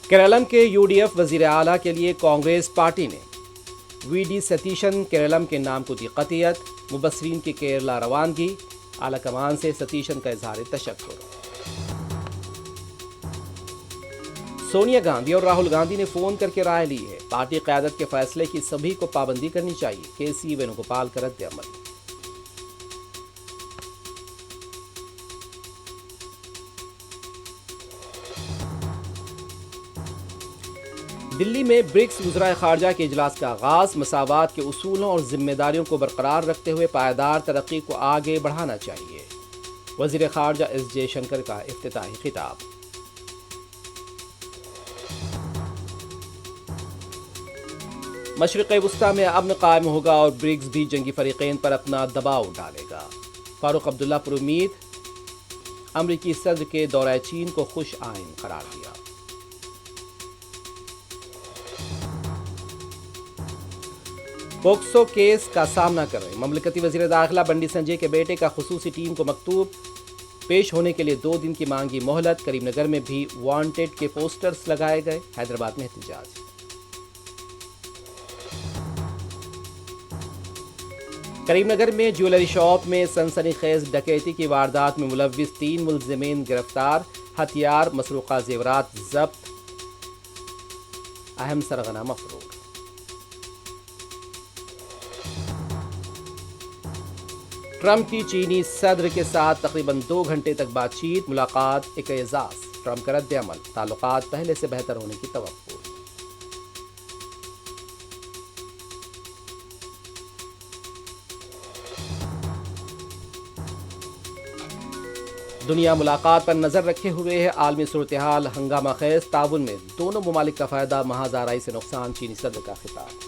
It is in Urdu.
کیرالم کے UDF وزیر اعلیٰ کے لیے کانگریس پارٹی نے VD ستیشن کیرالم کے نام کو دی قطعیت، مبصرین کی کیرلا روانگی، اعلیٰ کمان سے ستیشن کا اظہار تشکر۔ سونیا گاندھی اور راہل گاندھی نے فون کر کے رائے لی ہے، پارٹی قیادت کے فیصلے کی سبھی کو پابندی کرنی چاہیے، KC وینوگوپال کا رد عمل۔ دلی میں برکس وزرائے خارجہ کے اجلاس کا آغاز، مساوات کے اصولوں اور ذمہ داریوں کو برقرار رکھتے ہوئے پائیدار ترقی کو آگے بڑھانا چاہیے، وزیر خارجہ S جے شنکر کا افتتاحی خطاب۔ مشرق وسطی میں امن قائم ہوگا اور برکس بھی جنگی فریقین پر اپنا دباؤ ڈالے گا، فاروق عبداللہ پر امید۔ امریکی صدر کے دورہ چین کو خوش آئین قرار دیا۔ پوکسو کیس کا سامنا کر رہے مملکتی وزیر داخلہ بنڈی سنجے کے بیٹے کا خصوصی ٹیم کو مکتوب، پیش ہونے کے لیے 2 دن کی مانگی مہلت۔ کریم نگر میں بھی وانٹڈ کے پوسٹرز لگائے گئے، حیدرآباد میں احتجاج۔ کریم نگر میں جیولری شاپ میں سنسنی خیز ڈکیتی کی واردات میں ملوث 3 ملزمین گرفتار، ہتھیار مسروقہ زیورات ضبط، اہم سرغنہ مفروغ۔ ٹرمپ کی چینی صدر کے ساتھ تقریباً 2 گھنٹے تک بات چیت، ملاقات ایک اعزاز، ٹرمپ کا رد عمل، تعلقات پہلے سے بہتر ہونے کی توقع۔ دنیا ملاقات پر نظر رکھے ہوئے ہے، عالمی صورتحال ہنگامہ خیز، تعاون میں دونوں ممالک کا فائدہ، محاذ آرائی سے نقصان، چینی صدر کا خطاب۔